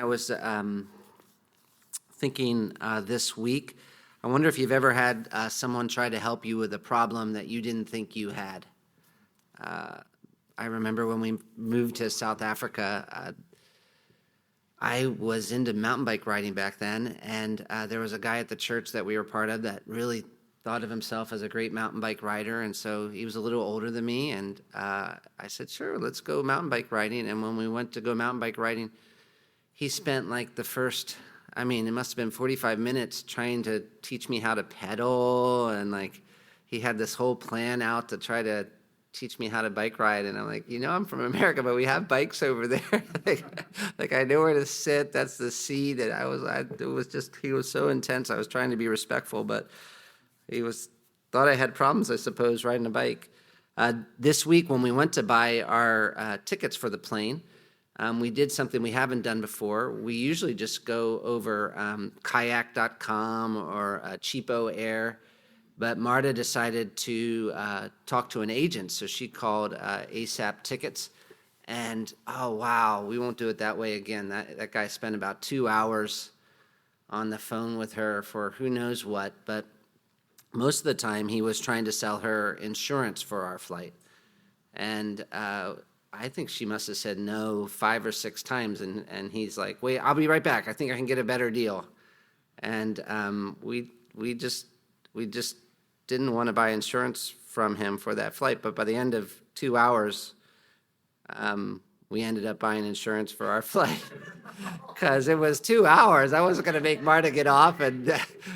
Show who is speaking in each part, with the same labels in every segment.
Speaker 1: I was thinking this week, I wonder if you've ever had someone try to help you with a problem that you didn't think you had. I remember when we moved to South Africa, I was into mountain bike riding back then, and there was a guy at the church that we were part of that really thought of himself as a great mountain bike rider, and so he was a little older than me, and I said, sure, let's go mountain bike riding. And when we went to go mountain bike riding, he spent like the first, it must have been 45 minutes trying to teach me how to pedal, and like he had this whole plan out to try to teach me how to bike ride. And I'm like, I'm from America, but we have bikes over there. like I know where to sit. That's the seat. And he was so intense. I was trying to be respectful, but thought I had problems, I suppose, riding a bike. This week when we went to buy our tickets for the plane, we did something we haven't done before. We usually just go over kayak.com or Cheapo Air, but Marta decided to talk to an agent, so she called ASAP Tickets, and oh wow, we won't do it that way again. That guy spent about 2 hours on the phone with her for who knows what, but most of the time he was trying to sell her insurance for our flight, and I think she must have said no 5 or 6 times, and he's like, wait, I'll be right back. I think I can get a better deal. And we just didn't want to buy insurance from him for that flight. But by the end of 2 hours, we ended up buying insurance for our flight because it was 2 hours. I wasn't going to make Marta get off and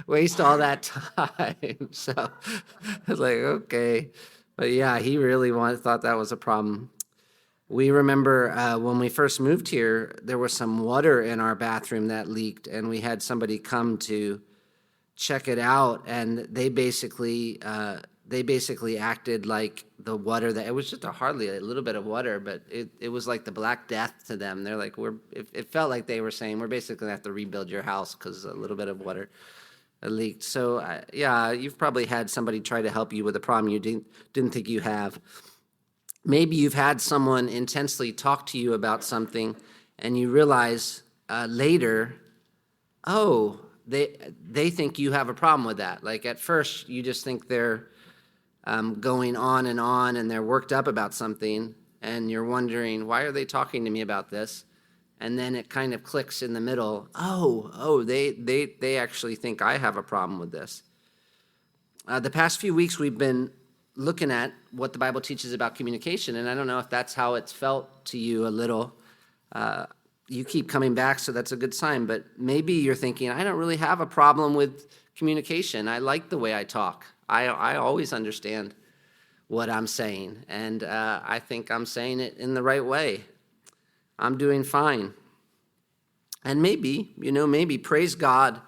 Speaker 1: waste all that time. So I was like, okay. But yeah, he really thought that was a problem. We remember when we first moved here, there was some water in our bathroom that leaked, and we had somebody come to check it out, and they basically acted like the water that it was just hardly a little bit of water, but it was like the Black Death to them. They're like, it felt like they were saying, we're basically gonna have to rebuild your house because a little bit of water leaked. So yeah, you've probably had somebody try to help you with a problem you didn't think you have. Maybe you've had someone intensely talk to you about something, and you realize later, oh, they think you have a problem with that. Like at first, you just think they're going on, and they're worked up about something, and you're wondering, why are they talking to me about this? And then it kind of clicks in the middle. Oh, they actually think I have a problem with this. The past few weeks, we've been looking at what the Bible teaches about communication, and I don't know if that's how it's felt to you a little. You keep coming back, so that's a good sign, but maybe you're thinking, I don't really have a problem with communication. I like the way I talk. I always understand what I'm saying, and I think I'm saying it in the right way. I'm doing fine. And maybe, praise God,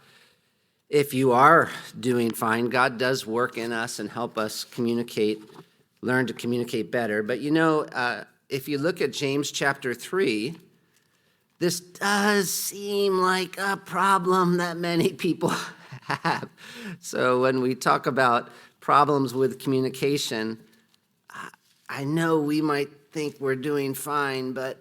Speaker 1: if you are doing fine. God does work in us and help us learn to communicate better. But if you look at James chapter 3, this does seem like a problem that many people have. So when we talk about problems with communication, I know we might think we're doing fine, but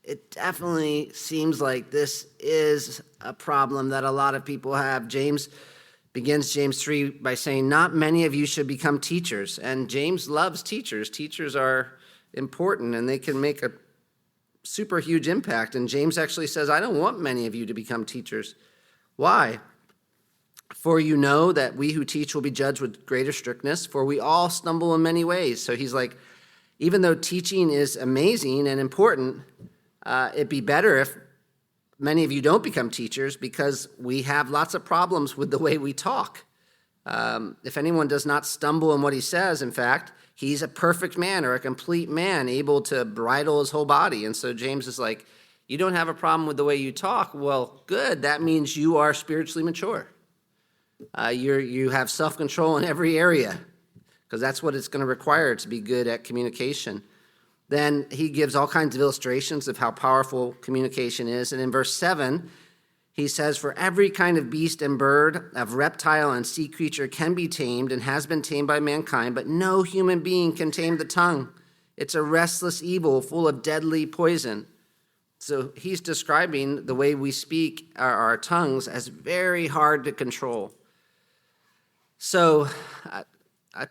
Speaker 1: it definitely seems like this is a problem that a lot of people have. James begins James 3 by saying, not many of you should become teachers. And James loves teachers. Teachers are important, and they can make a super huge impact. And James actually says, I don't want many of you to become teachers. Why? For you know that we who teach will be judged with greater strictness, for we all stumble in many ways. So he's like, even though teaching is amazing and important, it'd be better if many of you don't become teachers, because we have lots of problems with the way we talk. If anyone does not stumble in what he says, in fact, he's a perfect man or a complete man, able to bridle his whole body. And so James is like, you don't have a problem with the way you talk? Well, good. That means you are spiritually mature. You have self-control in every area, because that's what it's going to require to be good at communication. Then he gives all kinds of illustrations of how powerful communication is. And in verse 7, he says, for every kind of beast and bird, of reptile and sea creature can be tamed and has been tamed by mankind, but no human being can tame the tongue. It's a restless evil full of deadly poison. So he's describing the way we speak our tongues as very hard to control. So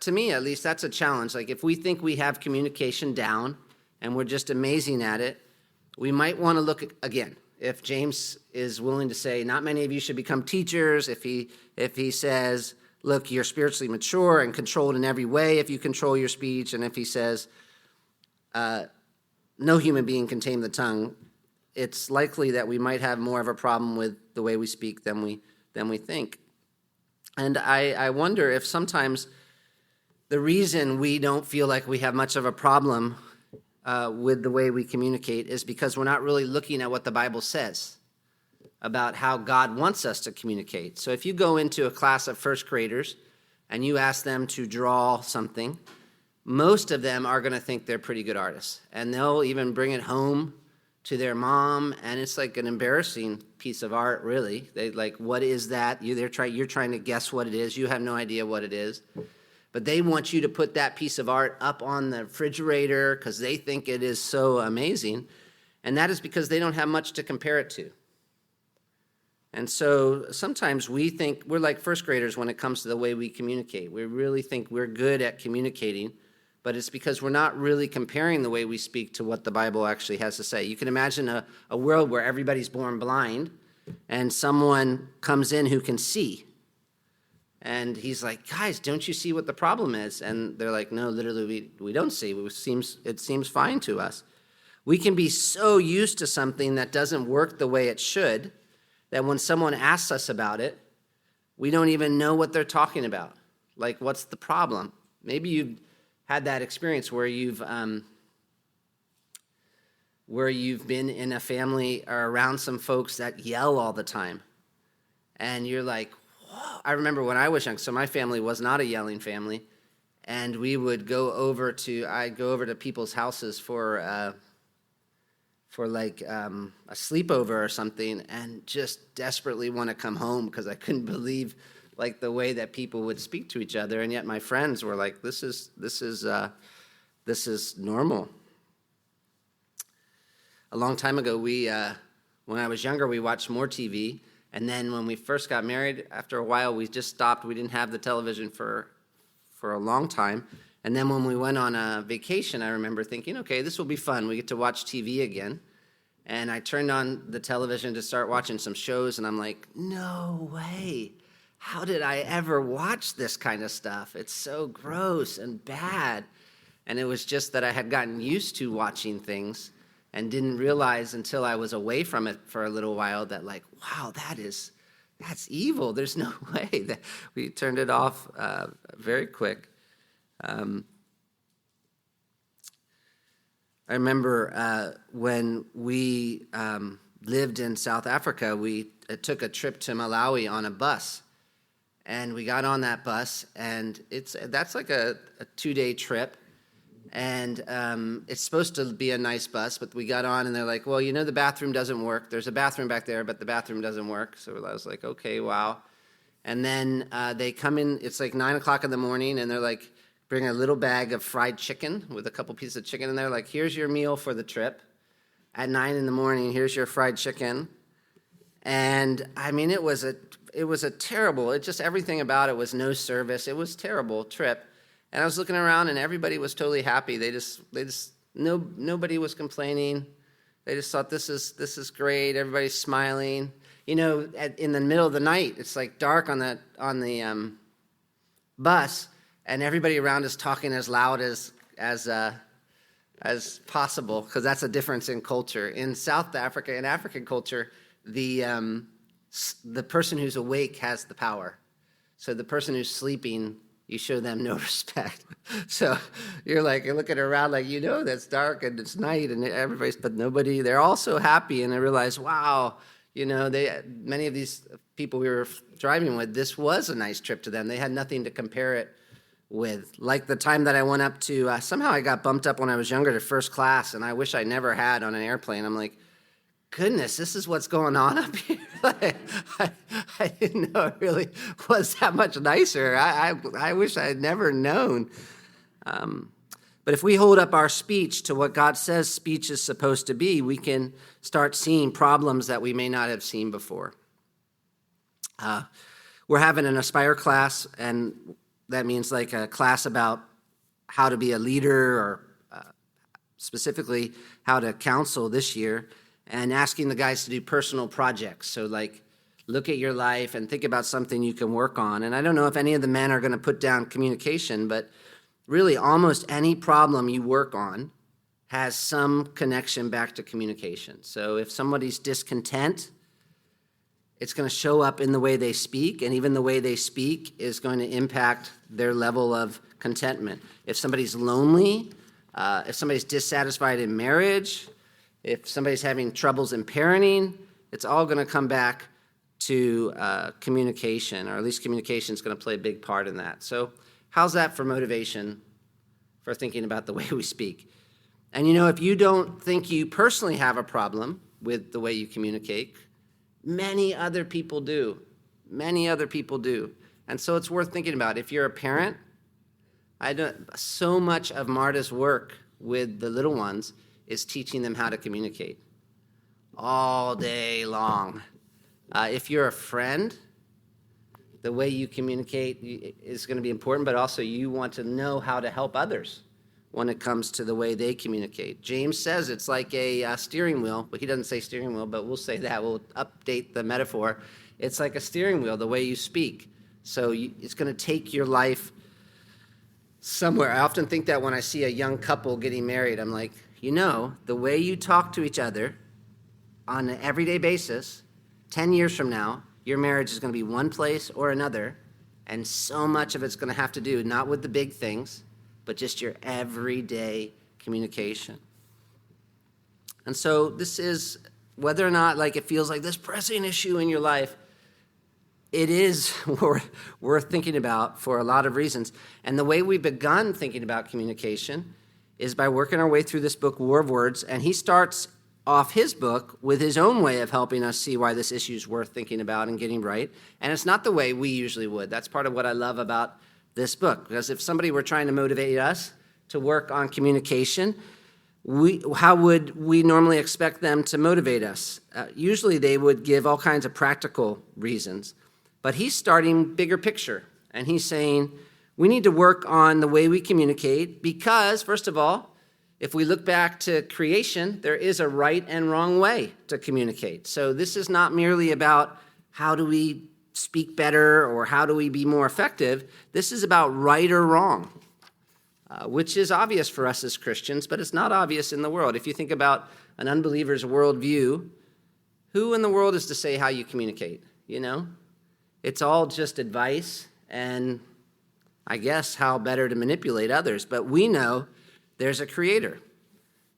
Speaker 1: to me, at least, that's a challenge. Like if we think we have communication down and we're just amazing at it, we might want to look again. If James is willing to say, not many of you should become teachers, if he says, look, you're spiritually mature and controlled in every way if you control your speech, and if he says, no human being can tame the tongue, it's likely that we might have more of a problem with the way we speak than we think. And I wonder if sometimes the reason we don't feel like we have much of a problem with the way we communicate is because we're not really looking at what the Bible says about how God wants us to communicate. So if you go into a class of first graders and you ask them to draw something, most of them are going to think they're pretty good artists. And they'll even bring it home to their mom, and it's like an embarrassing piece of art, really. They like, what is that? You're trying to guess what it is. You have no idea what it is. But they want you to put that piece of art up on the refrigerator because they think it is so amazing. And that is because they don't have much to compare it to. And so sometimes we think we're like first graders when it comes to the way we communicate. We really think we're good at communicating, but it's because we're not really comparing the way we speak to what the Bible actually has to say. You can imagine a world where everybody's born blind and someone comes in who can see. And he's like, guys, don't you see what the problem is? And they're like, no, literally, we don't see. It seems fine to us. We can be so used to something that doesn't work the way it should that when someone asks us about it, we don't even know what they're talking about. Like, what's the problem? Maybe you've had that experience where you've been in a family or around some folks that yell all the time. And you're like, whoa. I remember when I was young, so my family was not a yelling family, and we would I'd go over to people's houses for a sleepover or something, and just desperately want to come home because I couldn't believe like the way that people would speak to each other, and yet my friends were like, this is normal. A long time ago, when I was younger, we watched more TV, and then when we first got married, after a while, we just stopped. We didn't have the television for a long time. And then when we went on a vacation, I remember thinking, okay, this will be fun. We get to watch TV again. And I turned on the television to start watching some shows, and I'm like, no way. How did I ever watch this kind of stuff? It's so gross and bad. And it was just that I had gotten used to watching things and didn't realize until I was away from it for a little while that, like, wow, that's evil. There's no way. That we turned it off very quick. I remember when we lived in South Africa, we took a trip to Malawi on a bus. And we got on that bus, and that's like a 2-day trip. And it's supposed to be a nice bus, but we got on, and they're like, well, the bathroom doesn't work. There's a bathroom back there, but the bathroom doesn't work. So I was like, okay, wow. And then they come in, it's like 9 o'clock in the morning, and they're like, bring a little bag of fried chicken with a couple pieces of chicken in there. Like, here's your meal for the trip. At 9 in the morning, here's your fried chicken. And I mean, it was a terrible, everything about it was no service. It was a terrible trip. And I was looking around, and everybody was totally happy. Nobody was complaining. They just thought, this is great. Everybody's smiling. In the middle of the night, it's like dark on the bus, and everybody around is talking as loud as possible, because that's a difference in culture. In South Africa, in African culture, the person who's awake has the power. So the person who's sleeping, you show them no respect. So you're looking around like, that's dark and it's night and they're all so happy, and they realize, wow, many of these people we were driving with, this was a nice trip to them. They had nothing to compare it with. Like the time that I went up to, somehow I got bumped up when I was younger to first class, and I wish I never had on an airplane. I'm like, goodness, this is what's going on up here. I didn't know it really was that much nicer. I wish I had never known. But if we hold up our speech to what God says speech is supposed to be, we can start seeing problems that we may not have seen before. We're having an Aspire class, and that means like a class about how to be a leader, or specifically how to counsel this year, and asking the guys to do personal projects. So like look at your life and think about something you can work on. And I don't know if any of the men are going to put down communication, but really almost any problem you work on has some connection back to communication. So if somebody's discontent, it's going to show up in the way they speak, and even the way they speak is going to impact their level of contentment. If somebody's lonely, if somebody's dissatisfied in marriage, if somebody's having troubles in parenting, it's all going to come back to communication, or at least communication is going to play a big part in that. So how's that for motivation for thinking about the way we speak? And if you don't think you personally have a problem with the way you communicate, many other people do. Many other people do. And so it's worth thinking about. If you're a parent, so much of Marta's work with the little ones is teaching them how to communicate all day long. If you're a friend, the way you communicate is going to be important, but also you want to know how to help others when it comes to the way they communicate. James says it's like a steering wheel, but he doesn't say steering wheel, but we'll say that. We'll update the metaphor. It's like a steering wheel, the way you speak. So it's going to take your life somewhere. I often think that when I see a young couple getting married, I'm like, the way you talk to each other on an everyday basis, 10 years from now, your marriage is going to be one place or another, and so much of it's going to have to do not with the big things, but just your everyday communication. And so this is, whether or not it feels like this pressing issue in your life, it is worth thinking about for a lot of reasons. And the way we've begun thinking about communication is by working our way through this book, War of Words, and he starts off his book with his own way of helping us see why this issue is worth thinking about and getting right. And it's not the way we usually would. That's part of what I love about this book, because if somebody were trying to motivate us to work on communication, how would we normally expect them to motivate us? Usually they would give all kinds of practical reasons, but he's starting bigger picture, and he's saying we need to work on the way we communicate because, first of all, if we look back to creation, there is a right and wrong way to communicate. So this is not merely about how do we speak better or how do we be more effective. This is about right or wrong, which is obvious for us as Christians, but it's not obvious in the world. If you think about an unbeliever's worldview, who in the world is to say how you communicate? It's all just advice and I guess how better to manipulate others. But we know there's a creator.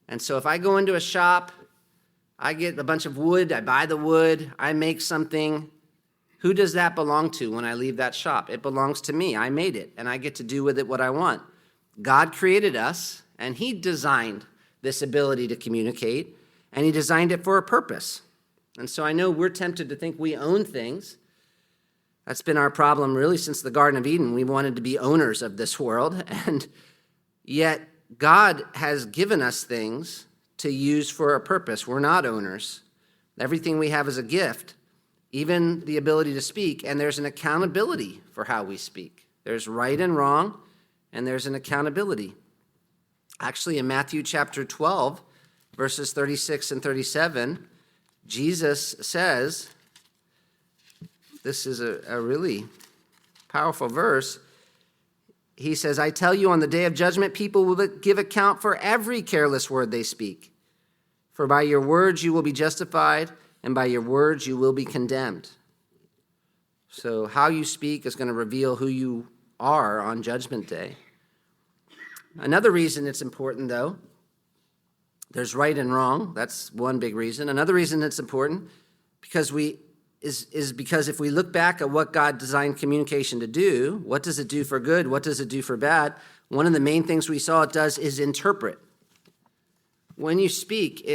Speaker 1: And so if I go into a shop, I get a bunch of wood, I buy the wood, I make something. Who does that belong to when I leave that shop? It belongs to me. I made it, and I get to do with it what I want. God created us, and he designed this ability to communicate, and he designed it for a purpose. And so I know we're tempted to think we own things. That's been our problem really since the Garden of Eden. We wanted to be owners of this world, and yet God has given us things to use for a purpose. We're not owners. Everything we have is a gift, even the ability to speak, and there's an accountability for how we speak. There's right and wrong, and there's an accountability. Actually, in Matthew chapter 12, verses 36 and 37, Jesus says, this is a really powerful verse. He says, I tell you, on the day of judgment, people will give account for every careless word they speak. For by your words you will be justified, and by your words you will be condemned. So how you speak is going to reveal who you are on Judgment Day. Another reason it's important, though, there's right and wrong. That's one big reason. Another reason it's important because because if we look back at what God designed communication to do, what does it do for good? What does it do for bad? One of the main things we saw it does is interpret. When you speak,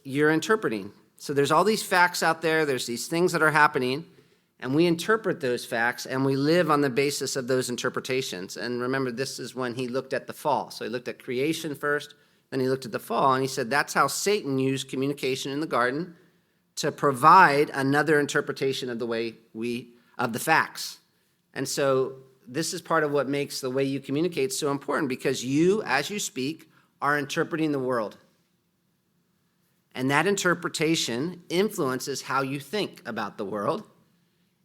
Speaker 1: you're interpreting. So there's all these facts out there. There's these things that are happening, And we interpret those facts, and we live on the basis of those interpretations. And remember, this is when he looked at the fall. So he looked at creation first, then he looked at the fall, and he said that's how Satan used communication in the garden to provide another interpretation of of the facts. And so this is part of what makes the way you communicate so important, because you, as you speak, are interpreting the world. And that interpretation influences how you think about the world.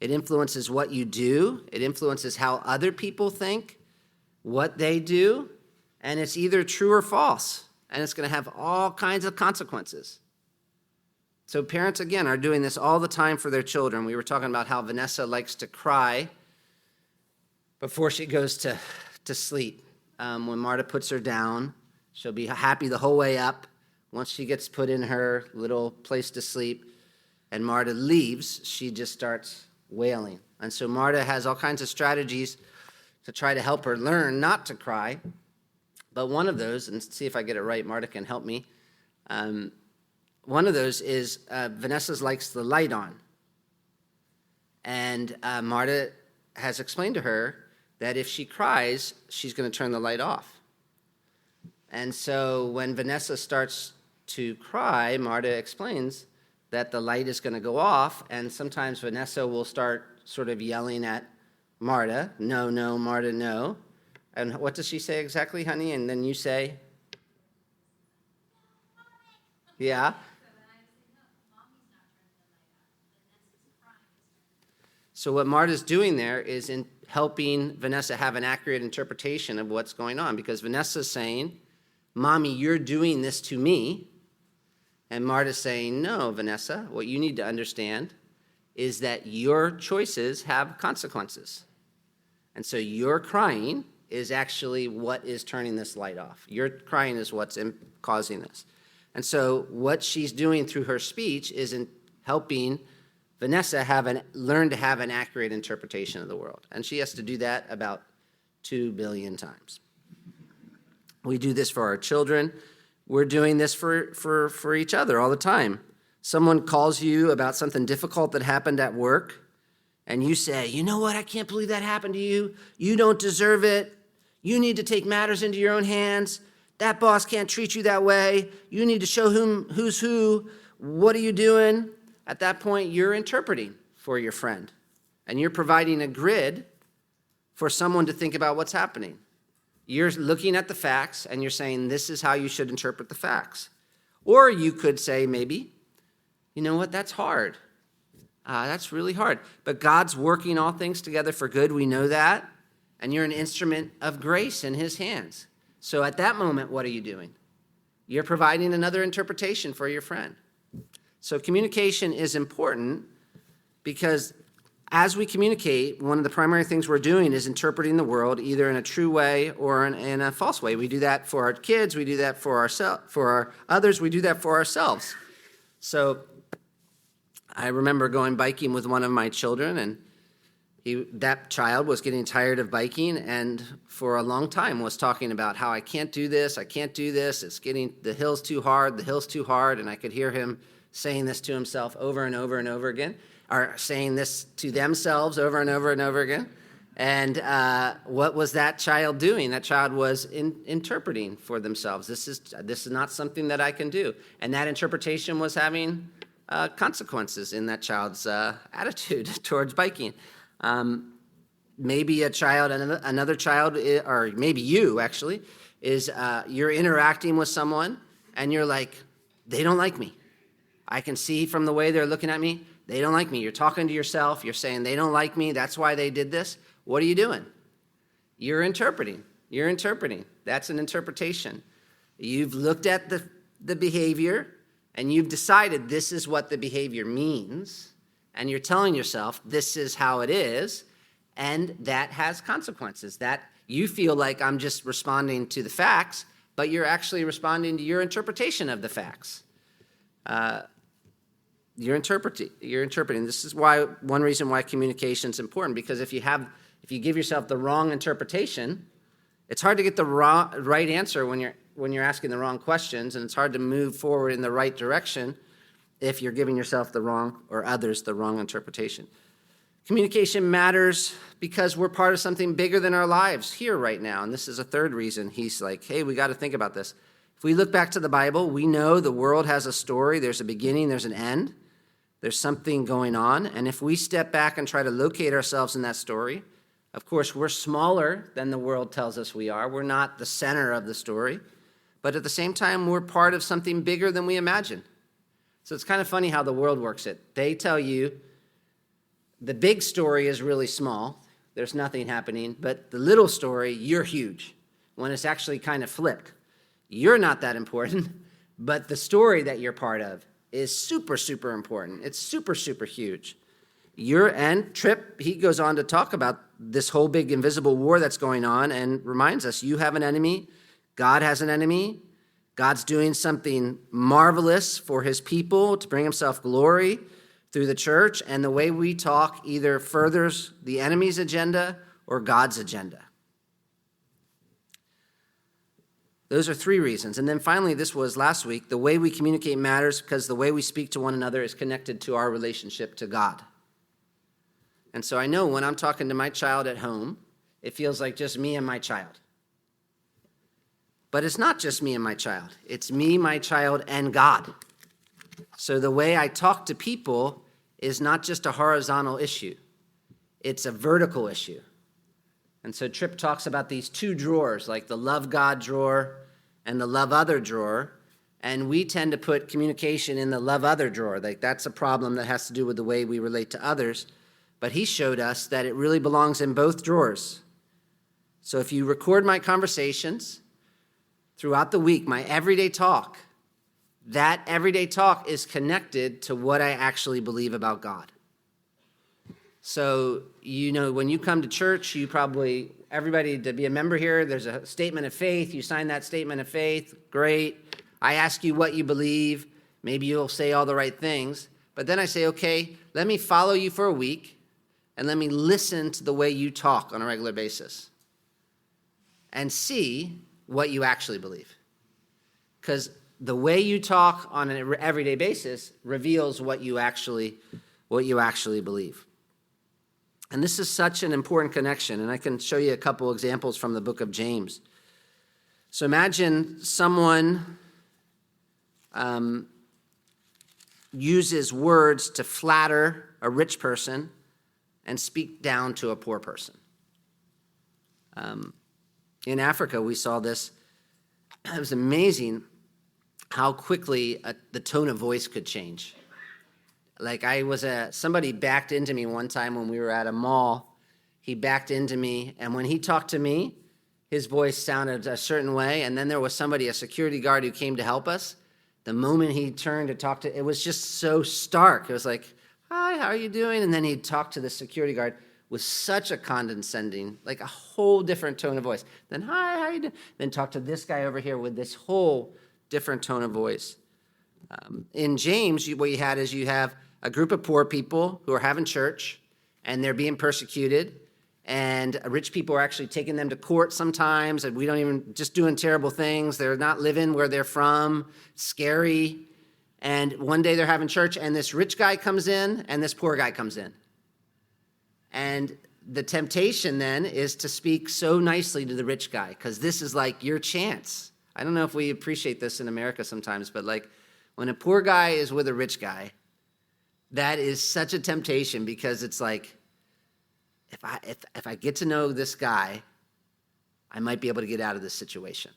Speaker 1: It influences what you do. It influences how other people think, what they do, and it's either true or false, and it's going to have all kinds of consequences. So parents, again, are doing this all the time for their children. We were talking about how Vanessa likes to cry before she goes to sleep. When Marta puts her down, she'll be happy the whole way up. Once she gets put in her little place to sleep and Marta leaves, she just starts wailing. And so Marta has all kinds of strategies to try to help her learn not to cry. But one of those, and see if I get it right, Marta can help me. One of those is Vanessa's likes the light on. And Marta has explained to her that if she cries, she's going to turn the light off. And so when Vanessa starts to cry, Marta explains that the light is going to go off, and sometimes Vanessa will start sort of yelling at Marta, no, no, Marta, no. And what does she say exactly, honey? And then you say? Yeah? So what Marta's doing there is in helping Vanessa have an accurate interpretation of what's going on, because Vanessa's saying, Mommy, you're doing this to me. And Marta's saying, no, Vanessa, what you need to understand is that your choices have consequences. And so your crying is actually what is turning this light off. Your crying is what's causing this. And so what she's doing through her speech is in helping Vanessa learn to have an accurate interpretation of the world. And she has to do that about 2 billion times. We do this for our children. We're doing this for each other all the time. Someone calls you about something difficult that happened at work, and you say, you know what, I can't believe that happened to you. You don't deserve it. You need to take matters into your own hands. That boss can't treat you that way. You need to show who's who. What are you doing? At that point, you're interpreting for your friend, and you're providing a grid for someone to think about what's happening. You're looking at the facts, and you're saying, this is how you should interpret the facts. Or you could say, maybe, you know what, that's hard. That's really hard. But God's working all things together for good. We know that. And you're an instrument of grace in his hands. So at that moment, what are you doing? You're providing another interpretation for your friend. So communication is important because as we communicate, one of the primary things we're doing is interpreting the world either in a true way or in a false way. We do that for our kids. We do that for our others. We do that for ourselves. So I remember going biking with one of my children, and that child was getting tired of biking, and for a long time was talking about how I can't do this, it's getting, the hill's too hard, and I could hear him saying this to himself over and over and over again, or saying this to themselves over and over and over again. And what was that child doing? That child was interpreting for themselves. This is not something that I can do. And that interpretation was having consequences in that child's attitude towards biking. Maybe another child, or maybe you actually, is you're interacting with someone and you're like, they don't like me. I can see from the way they're looking at me, they don't like me. You're talking to yourself, you're saying they don't like me, that's why they did this. What are you doing? You're interpreting. That's an interpretation. You've looked at the behavior and you've decided this is what the behavior means, and you're telling yourself this is how it is, and that has consequences. That you feel like I'm just responding to the facts, but you're actually responding to your interpretation of the facts. You're interpreting. This is one reason why communication is important, because if you give yourself the wrong interpretation, it's hard to get the right answer when you're asking the wrong questions, and it's hard to move forward in the right direction if you're giving yourself the wrong, or others the wrong interpretation. Communication matters because we're part of something bigger than our lives here right now. And this is a third reason he's like, hey, we got to think about this. If we look back to the Bible, we know the world has a story. There's a beginning, there's an end. There's something going on. And if we step back and try to locate ourselves in that story, of course, we're smaller than the world tells us we are. We're not the center of the story. But at the same time, we're part of something bigger than we imagine. So it's kind of funny how the world works it. They tell you the big story is really small. There's nothing happening. But the little story, you're huge. When it's actually kind of flipped. You're not that important, but the story that you're part of is super, super important. It's super, super huge. And Tripp, he goes on to talk about this whole big invisible war that's going on and reminds us, you have an enemy, God has an enemy, God's doing something marvelous for his people to bring himself glory through the church, and the way we talk either furthers the enemy's agenda or God's agenda. Those are three reasons. And then finally, this was last week, the way we communicate matters because the way we speak to one another is connected to our relationship to God. And so I know when I'm talking to my child at home, it feels like just me and my child. But it's not just me and my child. It's me, my child, and God. So the way I talk to people is not just a horizontal issue. It's a vertical issue. And so Tripp talks about these two drawers, like the love God drawer and the love other drawer. And we tend to put communication in the love other drawer. Like that's a problem that has to do with the way we relate to others. But he showed us that it really belongs in both drawers. So if you record my conversations throughout the week, my everyday talk, that everyday talk is connected to what I actually believe about God. So, when you come to church, everybody to be a member here, there's a statement of faith. You sign that statement of faith. Great. I ask you what you believe. Maybe you'll say all the right things. But then I say, okay, let me follow you for a week and let me listen to the way you talk on a regular basis and see what you actually believe. Because the way you talk on an everyday basis reveals what you actually believe. And this is such an important connection, and I can show you a couple examples from the book of James. So imagine someone uses words to flatter a rich person and speak down to a poor person. In Africa, we saw this. It was amazing how quickly the tone of voice could change. Like somebody backed into me one time when we were at a mall. He backed into me, and when he talked to me, his voice sounded a certain way, and then there was a security guard who came to help us. The moment he turned to talk it was just so stark. It was like, hi, how are you doing? And then he'd talk to the security guard with such a condescending, like a whole different tone of voice. Then, hi, how are you doing? Then talk to this guy over here with this whole different tone of voice. In James, what you have a group of poor people who are having church, and they're being persecuted, and rich people are actually taking them to court sometimes, and we don't even, just doing terrible things. They're not living where they're from, scary. And one day they're having church, and this rich guy comes in, and this poor guy comes in. And the temptation then is to speak so nicely to the rich guy, because this is like your chance. I don't know if we appreciate this in America sometimes, but like when a poor guy is with a rich guy, that is such a temptation, because it's like, if I get to know this guy, I might be able to get out of this situation.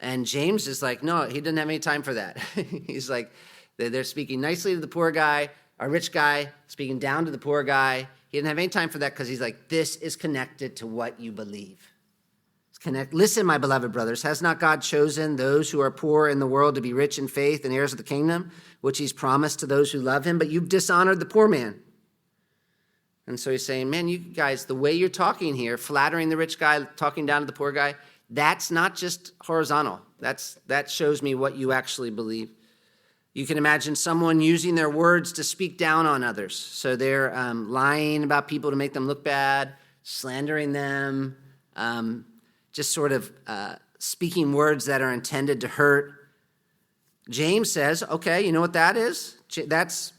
Speaker 1: And James is like, no, he doesn't have any time for that. He's like, they're speaking nicely to the poor guy, a rich guy speaking down to the poor guy. He didn't have any time for that, because he's like, this is connected to what you believe. Listen, my beloved brothers, has not God chosen those who are poor in the world to be rich in faith and heirs of the kingdom, which he's promised to those who love him? But you've dishonored the poor man. And so he's saying, man, you guys, the way you're talking here, flattering the rich guy, talking down to the poor guy, that's not just horizontal. That shows me what you actually believe. You can imagine someone using their words to speak down on others. So they're lying about people to make them look bad, slandering them, just sort of speaking words that are intended to hurt. James says, okay, you know what that is? That's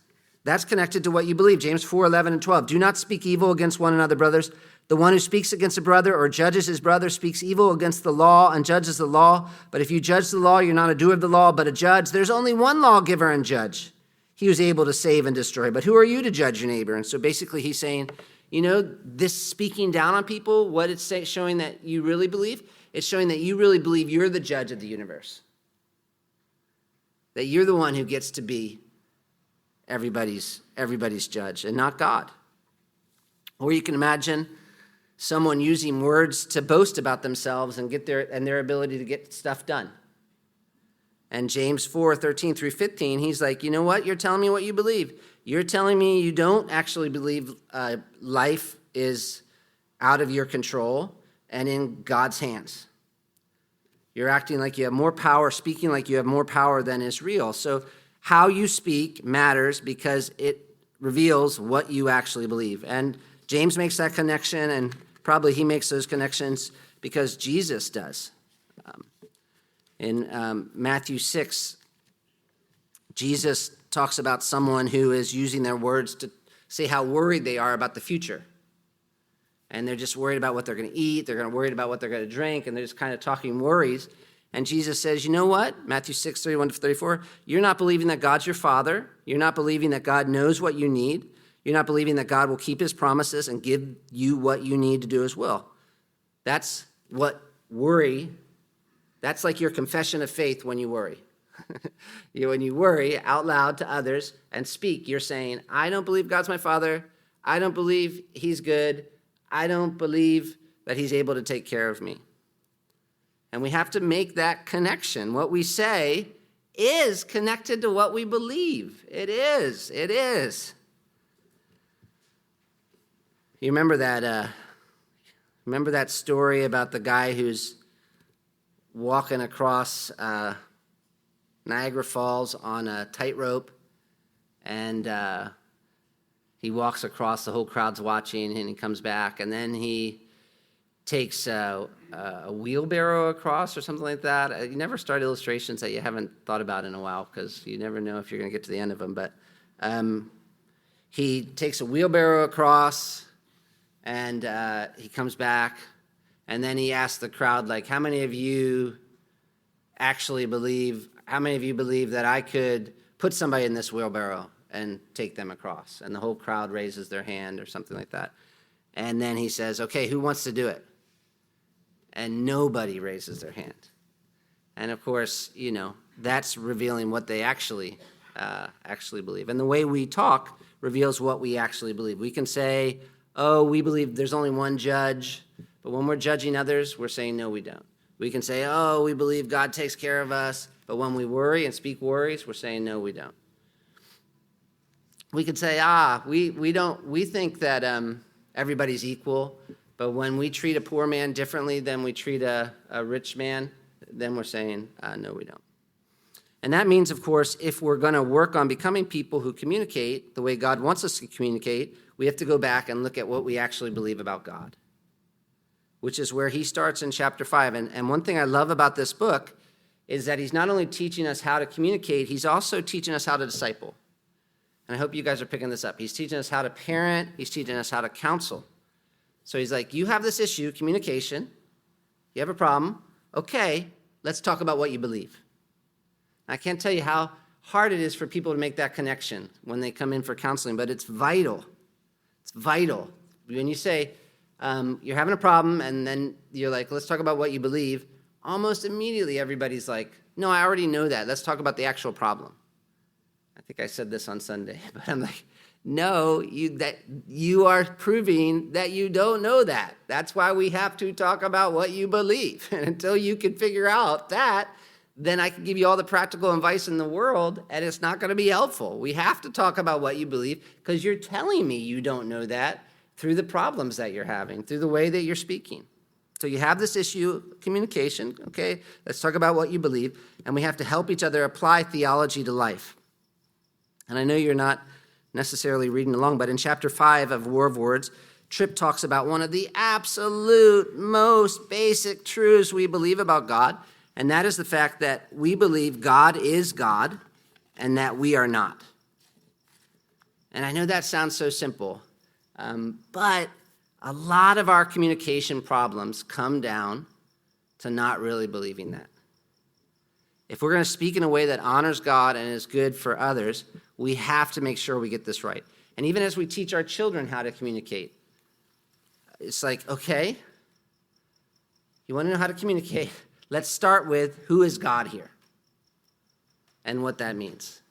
Speaker 1: That's connected to what you believe. James 4:11 and 12. Do not speak evil against one another, brothers. The one who speaks against a brother or judges his brother speaks evil against the law and judges the law. But if you judge the law, you're not a doer of the law, but a judge. There's only one lawgiver and judge. He was able to save and destroy. But who are you to judge your neighbor? And so basically he's saying, this speaking down on people, what it's showing that you really believe, it's showing that you really believe you're the judge of the universe. That you're the one who gets to be everybody's judge and not God. Or you can imagine someone using words to boast about themselves and their ability to get stuff done. And James 4:13 through 15, he's like, you know what? You're telling me what you believe. You're telling me you don't actually believe life is out of your control and in God's hands. You're acting like you have more power, speaking like you have more power than is real. So how you speak matters because it reveals what you actually believe. And James makes that connection, and probably he makes those connections because Jesus does. In Matthew 6, Jesus talks about someone who is using their words to say how worried they are about the future. And they're just worried about what they're going to eat. They're worried about what they're going to drink. And they're just kind of talking worries. And Jesus says, you know what? Matthew 6:31 to 34, you're not believing that God's your Father. You're not believing that God knows what you need. You're not believing that God will keep his promises and give you what you need to do as well. That's what worry, that's like your confession of faith when you worry. When you worry out loud to others and speak, you're saying, I don't believe God's my Father. I don't believe he's good. I don't believe that he's able to take care of me. And we have to make that connection. What we say is connected to what we believe. It is. It is. You remember that story about the guy who's walking across Niagara Falls on a tightrope, and he walks across, the whole crowd's watching, and he comes back, and then he takes a wheelbarrow across or something like that. You never start illustrations that you haven't thought about in a while because you never know if you're going to get to the end of them, but he takes a wheelbarrow across, and he comes back, and then he asks the crowd, like, how many of you believe that I could put somebody in this wheelbarrow and take them across? And the whole crowd raises their hand or something like that. And then he says, okay, who wants to do it? And nobody raises their hand. And of course, that's revealing what they actually believe. And the way we talk reveals what we actually believe. We can say, oh, we believe there's only one judge, but when we're judging others, we're saying, no, we don't. We can say, oh, we believe God takes care of us, but when we worry and speak worries, we're saying, no, we don't. We could say, we think that everybody's equal, but when we treat a poor man differently than we treat a rich man, then we're saying, no, we don't. And that means, of course, if we're going to work on becoming people who communicate the way God wants us to communicate, we have to go back and look at what we actually believe about God, which is where he starts in chapter 5. And one thing I love about this book is that he's not only teaching us how to communicate, he's also teaching us how to disciple. And I hope you guys are picking this up. He's teaching us how to parent. He's teaching us how to counsel. So he's like, you have this issue, communication. You have a problem. Okay, let's talk about what you believe. I can't tell you how hard it is for people to make that connection when they come in for counseling, but it's vital. It's vital. When you say you're having a problem and then you're like, let's talk about what you believe, almost immediately everybody's like, no, I already know that. Let's talk about the actual problem. I think I said this on Sunday, but I'm like, no, you are proving that you don't know that. That's why we have to talk about what you believe. And until you can figure out that, then I can give you all the practical advice in the world, and it's not going to be helpful. We have to talk about what you believe because you're telling me you don't know that through the problems that you're having, through the way that you're speaking. So you have this issue, communication, okay? Let's talk about what you believe, and we have to help each other apply theology to life. And I know you're not necessarily reading along, but in chapter 5 of War of Words, Tripp talks about one of the absolute most basic truths we believe about God, and that is the fact that we believe God is God and that we are not. And I know that sounds so simple, but a lot of our communication problems come down to not really believing that. If we're going to speak in a way that honors God and is good for others, we have to make sure we get this right. And even as we teach our children how to communicate, it's like, okay, you want to know how to communicate? Let's start with who is God here and what that means.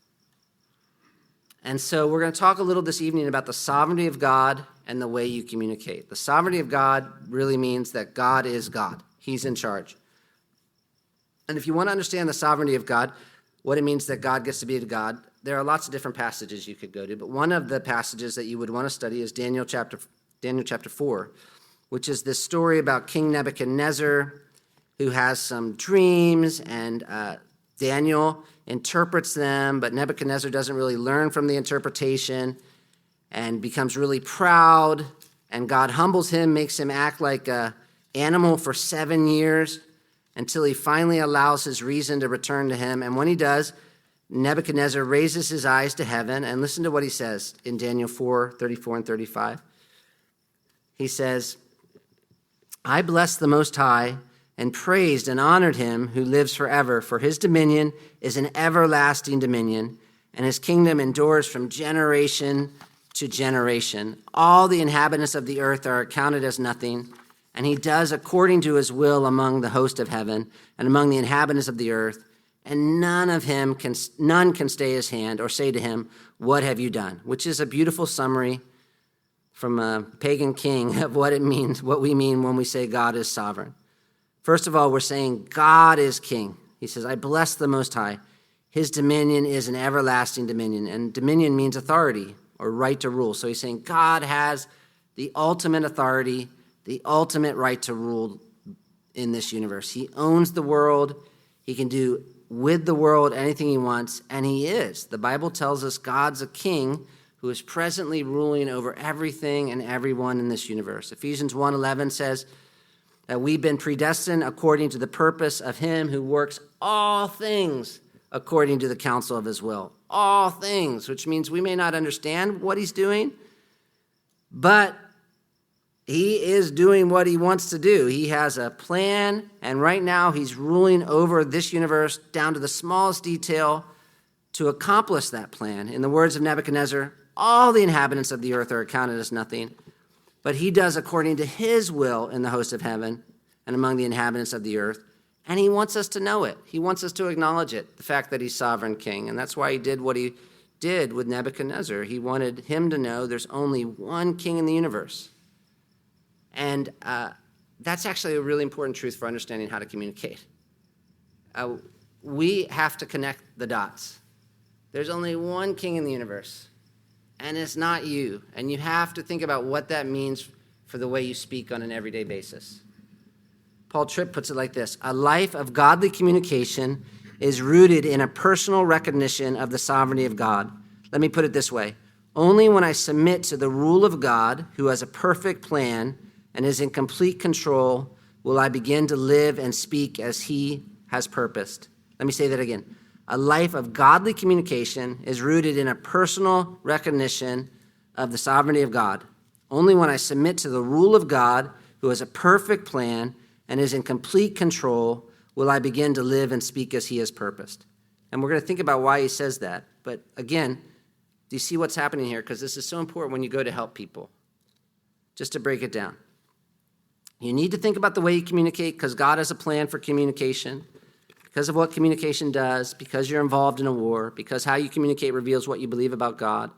Speaker 1: And so we're going to talk a little this evening about the sovereignty of God and the way you communicate. The sovereignty of God really means that God is God. He's in charge. And if you want to understand the sovereignty of God, what it means that God gets to be God, there are lots of different passages you could go to. But one of the passages that you would want to study is Daniel chapter 4, which is this story about King Nebuchadnezzar, who has some dreams, and Daniel interprets them, but Nebuchadnezzar doesn't really learn from the interpretation and becomes really proud, and God humbles him, makes him act like an animal for 7 years until he finally allows his reason to return to him. And when he does, Nebuchadnezzar raises his eyes to heaven, and listen to what he says in Daniel 4:34 and 35. He says, I blessed the Most High and praised and honored him who lives forever, for his dominion is an everlasting dominion, and his kingdom endures from generation to generation. All the inhabitants of the earth are accounted as nothing, and he does according to his will among the host of heaven and among the inhabitants of the earth, and none can stay his hand or say to him, what have you done? Which is a beautiful summary from a pagan king of what it means, what we mean when we say God is sovereign. First of all, we're saying God is king. He says, I bless the Most High. His dominion is an everlasting dominion, and dominion means authority or right to rule. So he's saying God has the ultimate authority, the ultimate right to rule in this universe. He owns the world. He can do with the world anything he wants, and he is. The Bible tells us God's a king who is presently ruling over everything and everyone in this universe. Ephesians 1:11 says that we've been predestined according to the purpose of him who works all things according to the counsel of his will. All things, which means we may not understand what he's doing, but he is doing what he wants to do. He has a plan, and right now he's ruling over this universe down to the smallest detail to accomplish that plan. In the words of Nebuchadnezzar, all the inhabitants of the earth are accounted as nothing, but he does according to his will in the host of heaven and among the inhabitants of the earth, and he wants us to know it. He wants us to acknowledge it, the fact that he's sovereign king, and that's why he did what he did with Nebuchadnezzar. He wanted him to know there's only one king in the universe. And that's actually a really important truth for understanding how to communicate. We have to connect the dots. There's only one king in the universe, and it's not you. And you have to think about what that means for the way you speak on an everyday basis. Paul Tripp puts it like this: a life of godly communication is rooted in a personal recognition of the sovereignty of God. Let me put it this way: only when I submit to the rule of God, who has a perfect plan and is in complete control, will I begin to live and speak as he has purposed. Let me say that again. A life of godly communication is rooted in a personal recognition of the sovereignty of God. Only when I submit to the rule of God, who has a perfect plan and is in complete control, will I begin to live and speak as he has purposed. And we're going to think about why he says that. But again, do you see what's happening here? Because this is so important when you go to help people. Just to break it down. You need to think about the way you communicate because God has a plan for communication, because of what communication does, because you're involved in a war, because how you communicate reveals what you believe about God.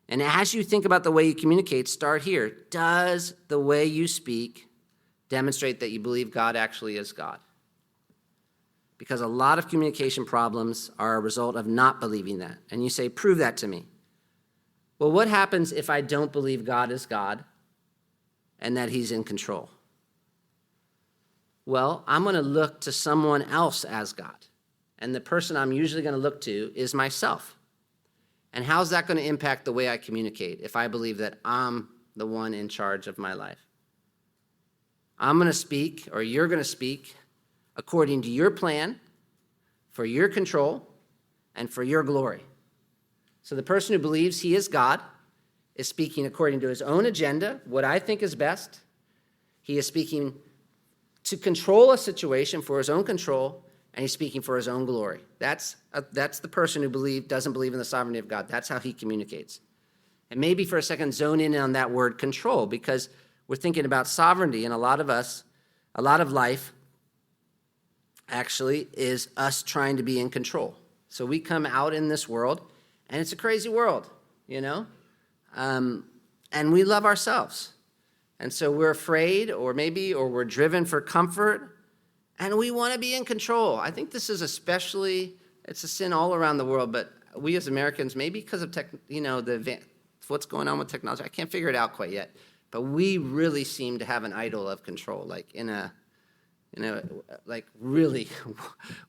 Speaker 1: And as you think about the way you communicate, start here. Does the way you speak demonstrate that you believe God actually is God? Because a lot of communication problems are a result of not believing that. And you say, prove that to me. Well, what happens if I don't believe God is God and that he's in control? Well, I'm going to look to someone else as God. And the person I'm usually going to look to is myself. And how's that going to impact the way I communicate if I believe that I'm the one in charge of my life? I'm going to speak, or you're going to speak, according to your plan, for your control, and for your glory. So the person who believes he is God is speaking according to his own agenda, what I think is best. He is speaking to control a situation for his own control, and he's speaking for his own glory. That's the person who doesn't believe in the sovereignty of God. That's how he communicates. And maybe for a second, zone in on that word control, because we're thinking about sovereignty, and a lot of life actually is us trying to be in control. So we come out in this world, and it's a crazy world, and we love ourselves. And so we're afraid, or we're driven for comfort, and we want to be in control. I think this is it's a sin all around the world, but we as Americans, maybe because of what's going on with technology, I can't figure it out quite yet, but we really seem to have an idol of control, really,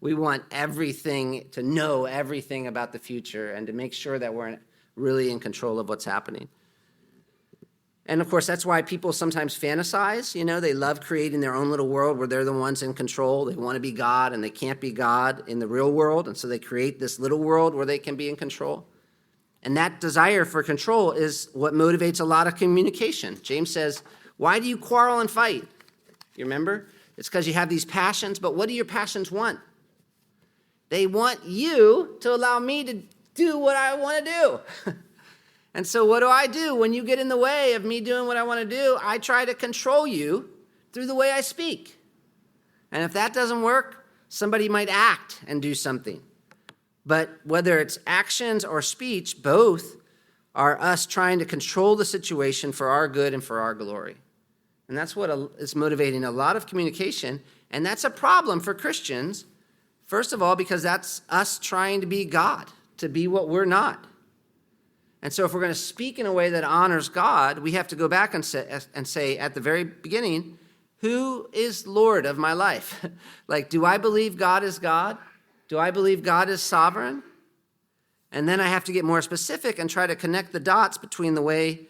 Speaker 1: we want everything, to know everything about the future and to make sure that we're really in control of what's happening. And of course, that's why people sometimes fantasize, they love creating their own little world where they're the ones in control. They want to be God, and they can't be God in the real world, and so they create this little world where they can be in control. And that desire for control is what motivates a lot of communication. James says, why do you quarrel and fight? You remember? It's because you have these passions, but what do your passions want? They want you to allow me to do what I want to do. And so what do I do when you get in the way of me doing what I want to do? I try to control you through the way I speak. And if that doesn't work, somebody might act and do something. But whether it's actions or speech, both are us trying to control the situation for our good and for our glory. And that's what is motivating a lot of communication. And that's a problem for Christians, first of all, because that's us trying to be God, to be what we're not. And so if we're going to speak in a way that honors God, we have to go back and say at the very beginning, who is Lord of my life? Do I believe God is God? Do I believe God is sovereign? And then I have to get more specific and try to connect the dots between the way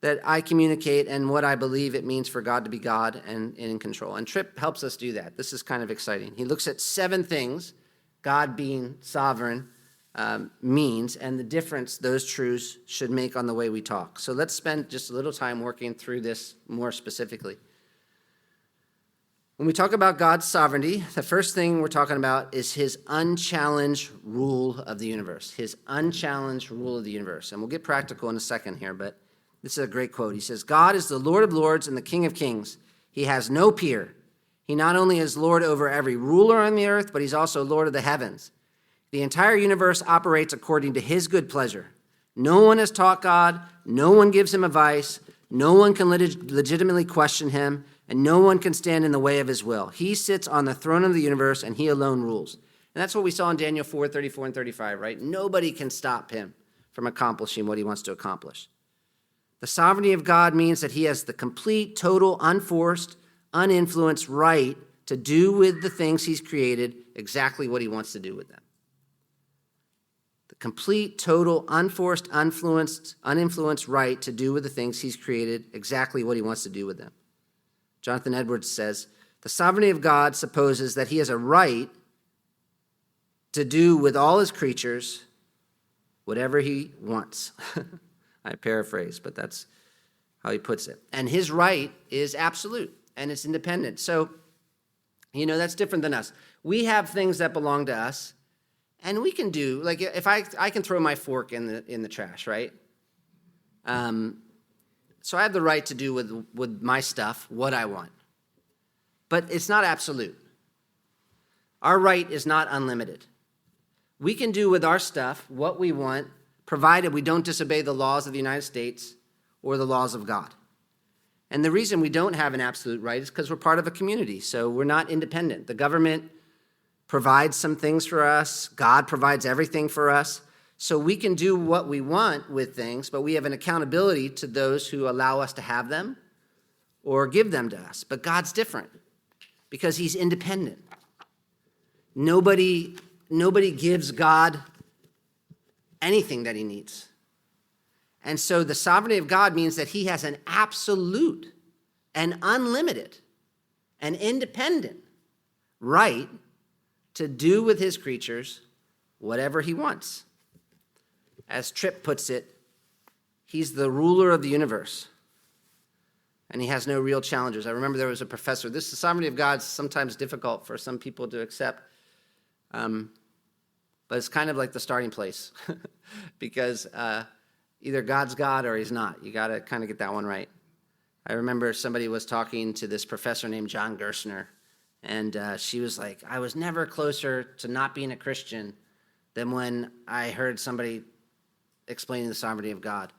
Speaker 1: that I communicate and what I believe it means for God to be God and in control. And Tripp helps us do that. This is kind of exciting. He looks at 7 things God being sovereign means and the difference those truths should make on the way we talk. So let's spend just a little time working through this more specifically. When we talk about God's sovereignty, the first thing we're talking about is his unchallenged rule of the universe. His unchallenged rule of the universe. And we'll get practical in a second here, but this is a great quote. He says, God is the Lord of lords and the King of kings. He has no peer. He not only is Lord over every ruler on the earth, but he's also Lord of the heavens. The entire universe operates according to his good pleasure. No one has taught God. No one gives him advice. No one can legitimately question him, and no one can stand in the way of his will. He sits on the throne of the universe, and he alone rules. And that's what we saw in Daniel 4, 34 and 35, right? Nobody can stop him from accomplishing what he wants to accomplish. The sovereignty of God means that he has the complete, total, unforced, uninfluenced right to do with the things he's created exactly what he wants to do with them. The complete, total, unforced, uninfluenced right to do with the things he's created exactly what he wants to do with them. Jonathan Edwards says, the sovereignty of God supposes that he has a right to do with all his creatures whatever he wants. I paraphrase, but that's how he puts it. And his right is absolute, and it's independent. So, that's different than us. We have things that belong to us, and we can do, if I can throw my fork in the trash, right? So I have the right to do with my stuff what I want. But it's not absolute. Our right is not unlimited. We can do with our stuff what we want, provided we don't disobey the laws of the United States or the laws of God. And the reason we don't have an absolute right is because we're part of a community, so we're not independent. The government provides some things for us. God provides everything for us. So we can do what we want with things, but we have an accountability to those who allow us to have them or give them to us. But God's different because he's independent. Nobody gives God anything that he needs. And so the sovereignty of God means that he has an absolute and unlimited and independent right to do with his creatures whatever he wants. As Tripp puts it, He's the ruler of the universe, and he has no real challenges. I remember there was a professor. The sovereignty of God is sometimes difficult for some people to accept, but it's kind of like the starting place because either God's God or he's not. You got to kind of get that one right. I remember somebody was talking to this professor named John Gerstner, and she was like, I was never closer to not being a Christian than when I heard somebody explaining the sovereignty of God.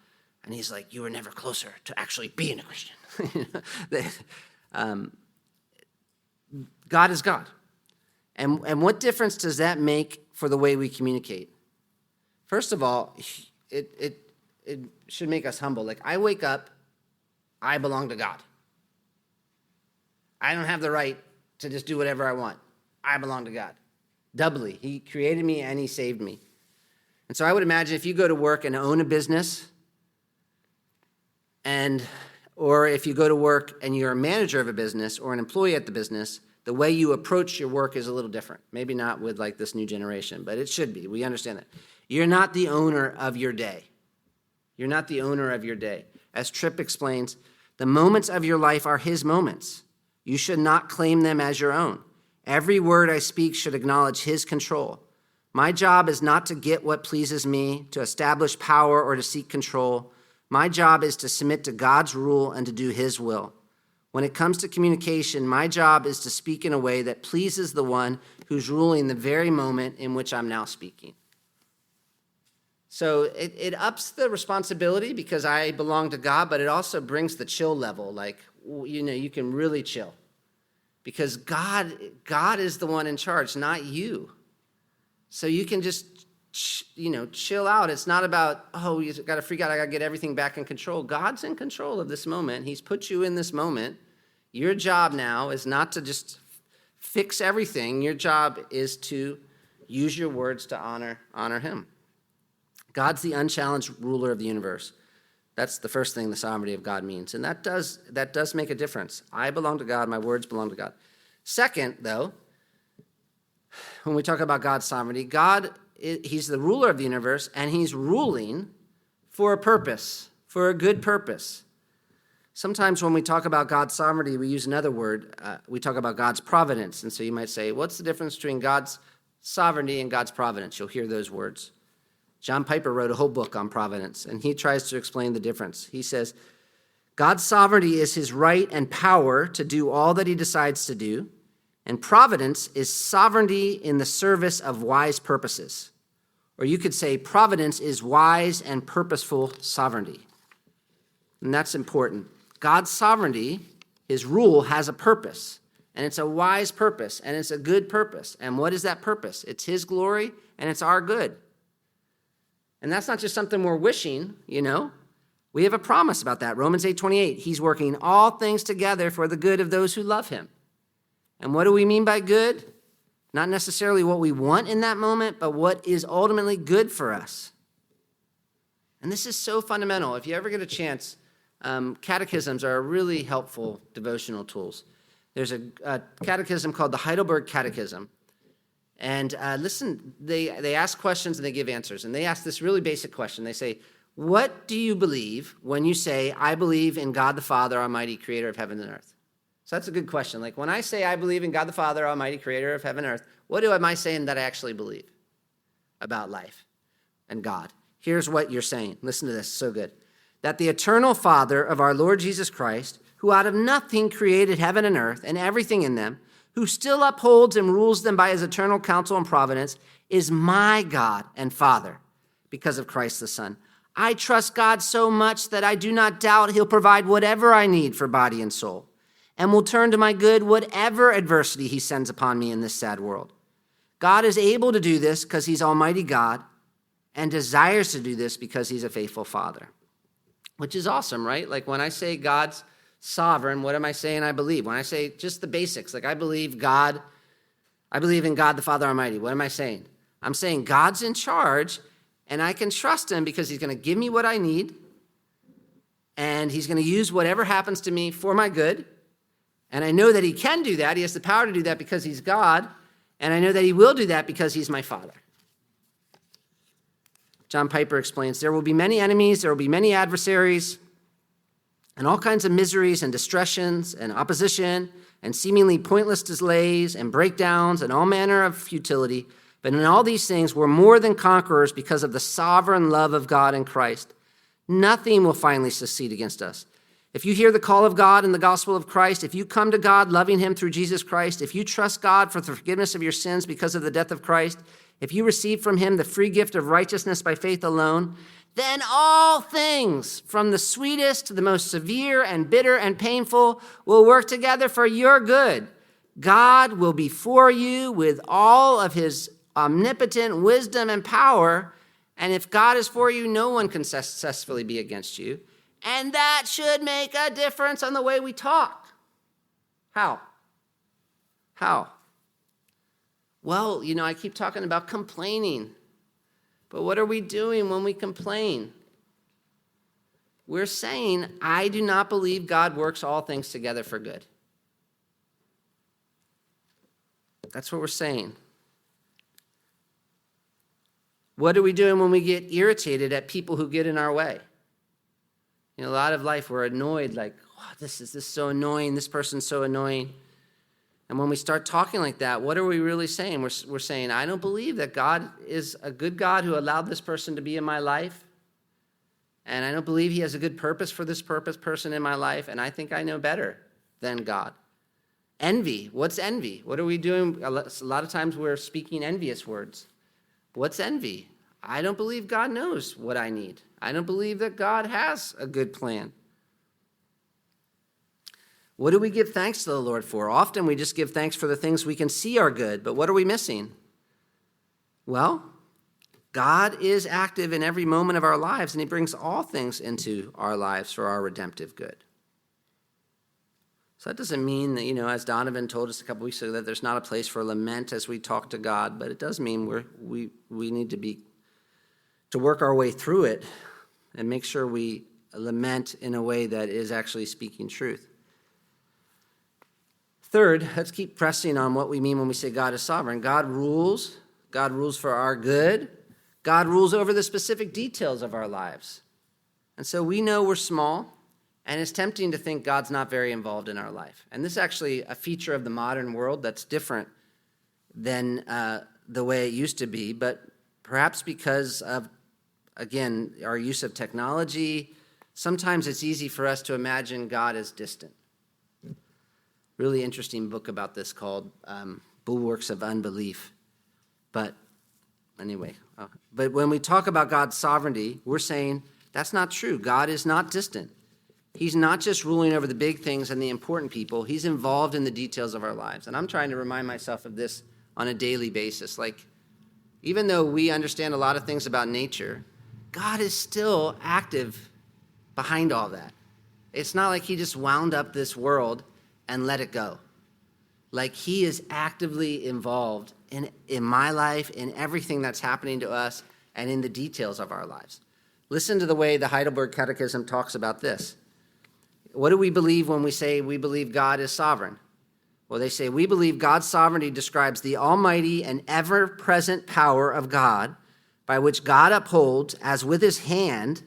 Speaker 1: And he's like, you were never closer to actually being a Christian. God is God. And what difference does that make for the way we communicate? First of all, it should make us humble. Like, I wake up, I belong to God. I don't have the right to just do whatever I want. I belong to God. Doubly. He created me and he saved me. And so I would imagine if you go to work and own a business, or if you go to work and you're a manager of a business or an employee at the business, the way you approach your work is a little different. Maybe not with like this new generation, but it should be. We understand that. You're not the owner of your day. You're not the owner of your day. As Tripp explains, the moments of your life are his moments. You should not claim them as your own. Every word I speak should acknowledge his control. My job is not to get what pleases me, to establish power, or to seek control. My job is to submit to God's rule and to do his will. When it comes to communication, my job is to speak in a way that pleases the one who's ruling the very moment in which I'm now speaking. So it ups the responsibility because I belong to God, but it also brings the chill level. Like, you can really chill because God is the one in charge, not you. So you can just, chill out. It's not about, you got to freak out. I got to get everything back in control. God's in control of this moment. He's put you in this moment. Your job now is not to just fix everything. Your job is to use your words to honor him. God's the unchallenged ruler of the universe. That's the first thing the sovereignty of God means. And that does make a difference. I belong to God. My words belong to God. Second, though, when we talk about God's sovereignty, he's the ruler of the universe, and he's ruling for a purpose, for a good purpose. Sometimes when we talk about God's sovereignty, we use another word. We talk about God's providence. And so you might say, what's the difference between God's sovereignty and God's providence? You'll hear those words. John Piper wrote a whole book on providence, and he tries to explain the difference. He says, God's sovereignty is his right and power to do all that he decides to do, and providence is sovereignty in the service of wise purposes. Or you could say providence is wise and purposeful sovereignty. And that's important. God's sovereignty, his rule, has a purpose, and it's a wise purpose, and it's a good purpose. And what is that purpose? It's his glory, and it's our good. And that's not just something we're wishing, We have a promise about that. Romans 8:28, he's working all things together for the good of those who love him. And what do we mean by good? Not necessarily what we want in that moment, but what is ultimately good for us. And this is so fundamental. If you ever get a chance, catechisms are really helpful devotional tools. There's a catechism called the Heidelberg Catechism. And listen, they ask questions and they give answers. And they ask this really basic question. They say, what do you believe when you say, I believe in God the Father, Almighty, creator of heaven and earth? So that's a good question. Like when I say I believe in God the Father, Almighty, creator of heaven and earth, what am I saying that I actually believe about life and God? Here's what you're saying. Listen to this, so good. That the eternal Father of our Lord Jesus Christ, who out of nothing created heaven and earth and everything in them, who still upholds and rules them by his eternal counsel and providence, is my God and Father because of Christ the Son. I trust God so much that I do not doubt he'll provide whatever I need for body and soul, and will turn to my good whatever adversity he sends upon me in this sad world. God is able to do this because he's Almighty God and desires to do this because he's a faithful Father, which is awesome, right? Like when I say God's sovereign, what am I saying I believe? When I say just the basics, like I believe in God the Father Almighty, what am I saying? I'm saying God's in charge, and I can trust him because he's going to give me what I need, and he's going to use whatever happens to me for my good, and I know that he can do that. He has the power to do that because he's God, and I know that he will do that because he's my Father. John Piper explains, there will be many enemies, there will be many adversaries, and all kinds of miseries and distressions and opposition and seemingly pointless delays and breakdowns and all manner of futility. But in all these things, we're more than conquerors because of the sovereign love of God in Christ. Nothing will finally succeed against us. If you hear the call of God in the gospel of Christ, if you come to God loving him through Jesus Christ, if you trust God for the forgiveness of your sins because of the death of Christ, if you receive from him the free gift of righteousness by faith alone, then all things, from the sweetest to the most severe and bitter and painful, will work together for your good. God will be for you with all of his omnipotent wisdom and power, and if God is for you, no one can successfully be against you. And that should make a difference on the way we talk. How? Well, I keep talking about complaining. But what are we doing when we complain? We're saying, I do not believe God works all things together for good. That's what we're saying. What are we doing when we get irritated at people who get in our way? A lot of life we're annoyed, like, oh, this is so annoying, this person's so annoying. And when we start talking like that, what are we really saying? We're saying, I don't believe that God is a good God who allowed this person to be in my life. And I don't believe he has a good purpose for this person in my life. And I think I know better than God. Envy. What's envy? What are we doing? A lot of times we're speaking envious words. What's envy? I don't believe God knows what I need. I don't believe that God has a good plan. What do we give thanks to the Lord for? Often we just give thanks for the things we can see are good, but what are we missing? Well, God is active in every moment of our lives, and he brings all things into our lives for our redemptive good. So that doesn't mean that, as Donovan told us a couple weeks ago, that there's not a place for lament as we talk to God, but it does mean we need to work our way through it and make sure we lament in a way that is actually speaking truth. Third, let's keep pressing on what we mean when we say God is sovereign. God rules. God rules for our good. God rules over the specific details of our lives. And so we know we're small, and it's tempting to think God's not very involved in our life. And this is actually a feature of the modern world that's different than the way it used to be, but perhaps because of, again, our use of technology, sometimes it's easy for us to imagine God as distant. Really interesting book about this called Bulwarks of Unbelief. But anyway, but when we talk about God's sovereignty, we're saying that's not true. God is not distant. He's not just ruling over the big things and the important people. He's involved in the details of our lives. And I'm trying to remind myself of this on a daily basis. Like, even though we understand a lot of things about nature, God is still active behind all that. It's not like he just wound up this world and let it go. Like, he is actively involved in my life, in everything that's happening to us, and in the details of our lives. Listen to the way the Heidelberg Catechism talks about this. What do we believe when we say we believe God is sovereign? Well, they say, we believe God's sovereignty describes the almighty and ever-present power of God, by which God upholds, as with his hand,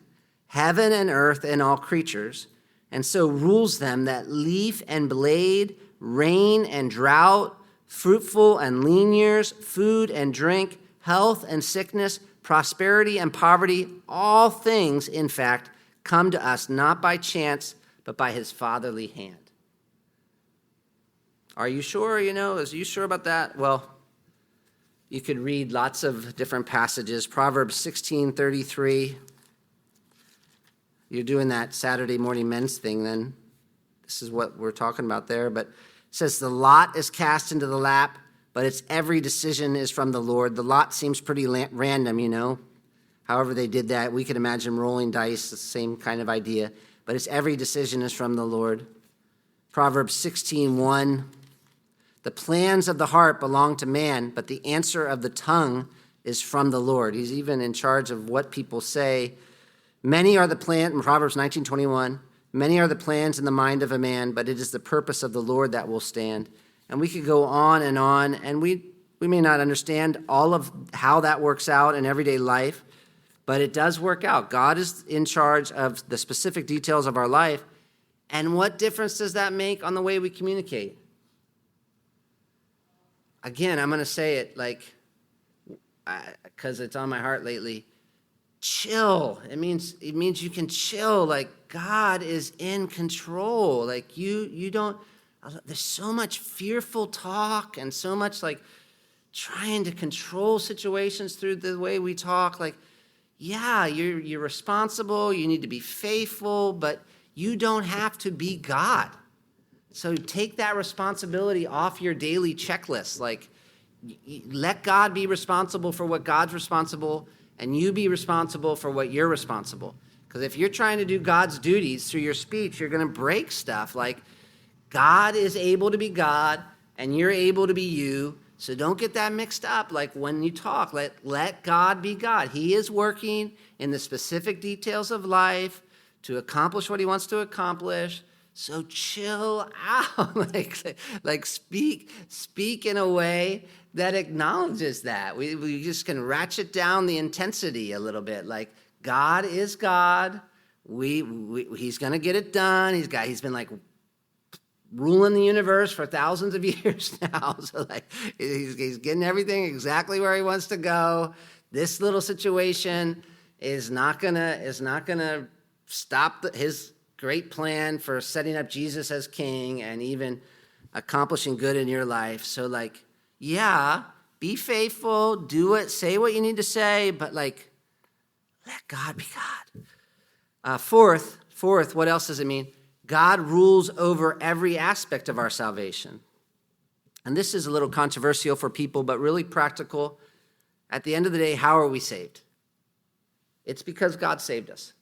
Speaker 1: heaven and earth and all creatures, and so rules them that leaf and blade, rain and drought, fruitful and lean years, food and drink, health and sickness, prosperity and poverty, all things, in fact, come to us not by chance, but by his fatherly hand. Are you sure? Are you sure about that? Well, you could read lots of different passages. Proverbs 16:33. You're doing that Saturday morning men's thing, then this is what we're talking about there. But it says, the lot is cast into the lap, but its every decision is from the Lord. The lot seems pretty random, However they did that, we could imagine rolling dice, the same kind of idea. But its every decision is from the Lord. Proverbs 16:1. The plans of the heart belong to man, but the answer of the tongue is from the Lord. He's even in charge of what people say. Many are the plans, in Proverbs 19:21, many are the plans in the mind of a man, but it is the purpose of the Lord that will stand. And we could go on, and we may not understand all of how that works out in everyday life, but it does work out. God is in charge of the specific details of our life. And what difference does that make on the way we communicate? Again, I'm going to say it because it's on my heart lately. Chill. It means you can chill. Like, God is in control. Like, you don't, there's so much fearful talk and so much like trying to control situations through the way we talk. Like, yeah, you're responsible. You need to be faithful, but you don't have to be God. So take that responsibility off your daily checklist. Like, let God be responsible for what God's responsible, and you be responsible for what you're responsible. Because if you're trying to do God's duties through your speech, you're going to break stuff. Like, God is able to be God, and you're able to be you. So don't get that mixed up. Like, when you talk, let God be God. He is working in the specific details of life to accomplish what he wants to accomplish. So chill out. like speak in a way that acknowledges that. We just can ratchet down the intensity a little bit. Like, God is God. He's going to get it done. He's been like ruling the universe for thousands of years now. So like he's getting everything exactly where he wants to go. This little situation is not gonna stop his great plan for setting up Jesus as king and even accomplishing good in your life. So like, yeah, be faithful, do it, say what you need to say, but like, let God be God. Fourth, what else does it mean? God rules over every aspect of our salvation. And this is a little controversial for people, but really practical. At the end of the day, how are we saved? It's because God saved us.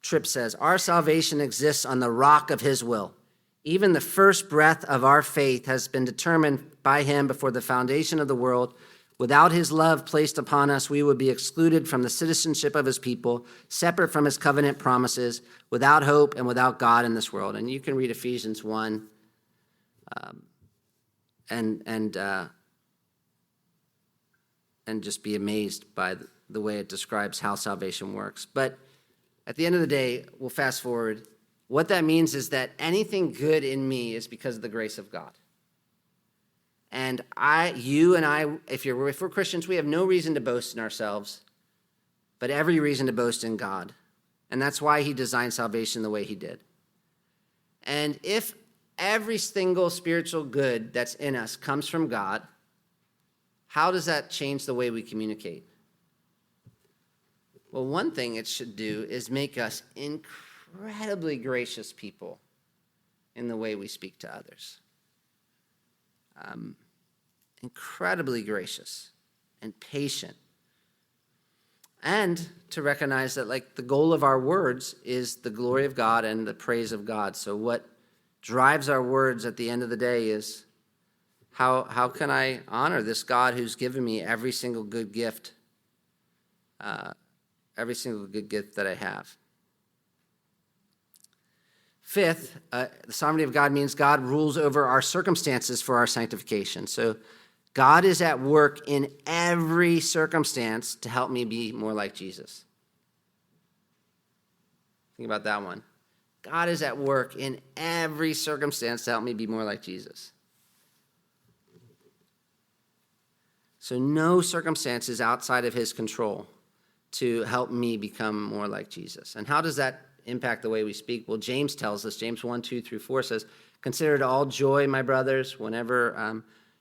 Speaker 1: Tripp says, our salvation exists on the rock of his will. Even the first breath of our faith has been determined by him before the foundation of the world. Without his love placed upon us, we would be excluded from the citizenship of his people, separate from his covenant promises, without hope and without God in this world. And you can read Ephesians 1 and just be amazed by the way it describes how salvation works. But at the end of the day, we'll fast forward. What that means is that anything good in me is because of the grace of God. And you and I, if we're Christians, we have no reason to boast in ourselves, but every reason to boast in God. And that's why he designed salvation the way he did. And if every single spiritual good that's in us comes from God, how does that change the way we communicate? Well, one thing it should do is make us incredibly gracious people in the way we speak to others. Incredibly gracious and patient. And to recognize that like the goal of our words is the glory of God and the praise of God. So what drives our words at the end of the day is how can I honor this God who's given me every single good gift that I have. Fifth, the sovereignty of God means God rules over our circumstances for our sanctification. So God is at work in every circumstance to help me be more like Jesus. Think about that one. God is at work in every circumstance to help me be more like Jesus. So no circumstance is outside of his control to help me become more like Jesus. And how does that impact the way we speak? Well, James tells us, James 1:2-4 says, consider it all joy, my brothers, when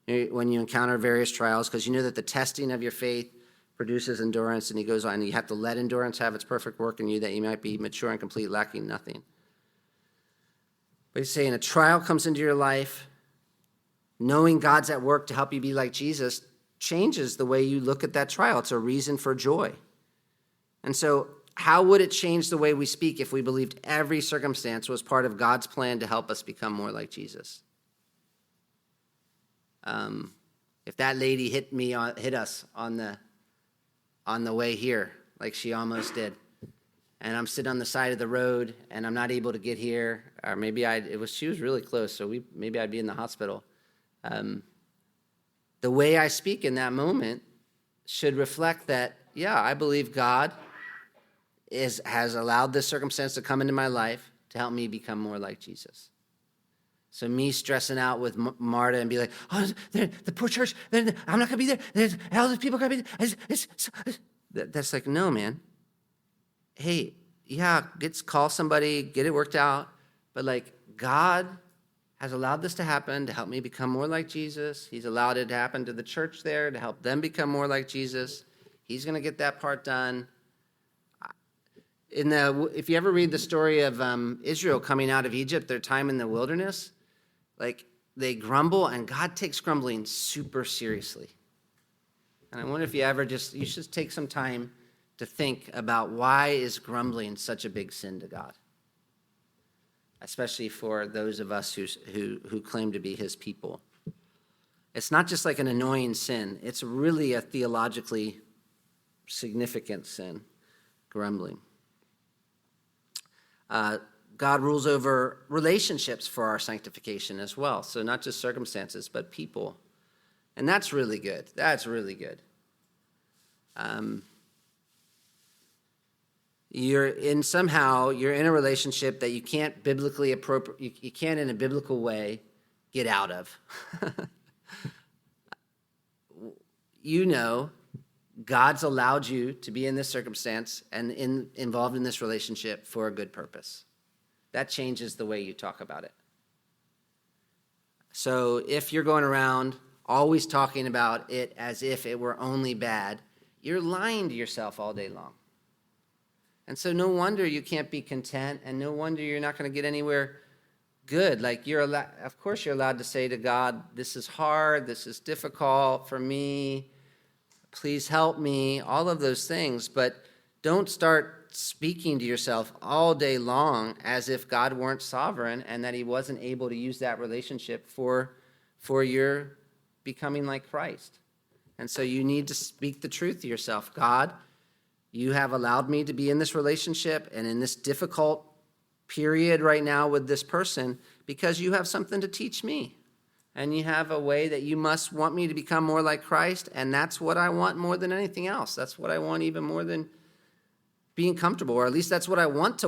Speaker 1: you encounter various trials, because you know that the testing of your faith produces endurance. And he goes on, and you have to let endurance have its perfect work in you, that you might be mature and complete, lacking nothing. But he's saying a trial comes into your life, knowing God's at work to help you be like Jesus changes the way you look at that trial. It's a reason for joy. And so how would it change the way we speak if we believed every circumstance was part of God's plan to help us become more like Jesus? If that lady hit us on the way here, like she almost did, and I'm sitting on the side of the road and I'm not able to get here, or maybe she was really close, so maybe I'd be in the hospital. The way I speak in that moment should reflect that, yeah, I believe God has allowed this circumstance to come into my life to help me become more like Jesus. So me stressing out with Marta and be like, oh, the poor church, I'm not going to be there. All these people are going to be there. That's like, no, man. Hey, yeah, call somebody, get it worked out. But like, God has allowed this to happen to help me become more like Jesus. He's allowed it to happen to the church there to help them become more like Jesus. He's going to get that part done. If you ever read the story of Israel coming out of Egypt, their time in the wilderness, like they grumble, and God takes grumbling super seriously. And I wonder if you should take some time to think about, why is grumbling such a big sin to God? Especially for those of us who claim to be his people. It's not just like an annoying sin. It's really a theologically significant sin, grumbling. God rules over relationships for our sanctification as well. So not just circumstances, but people. And that's really good. That's really good. You're in a relationship that you can't you can't in a biblical way get out of. God's allowed you to be in this circumstance and involved in this relationship for a good purpose. That changes the way you talk about it. So if you're going around always talking about it as if it were only bad, you're lying to yourself all day long. And so no wonder you can't be content, and no wonder you're not going to get anywhere good. Like of course you're allowed to say to God, this is hard, this is difficult for me, please help me, all of those things. But don't start speaking to yourself all day long as if God weren't sovereign and that he wasn't able to use that relationship for your becoming like Christ. And so you need to speak the truth to yourself. God, you have allowed me to be in this relationship and in this difficult period right now with this person because you have something to teach me. And you have a way that you must want me to become more like Christ, and that's what I want more than anything else. That's what I want even more than being comfortable, or at least that's what I want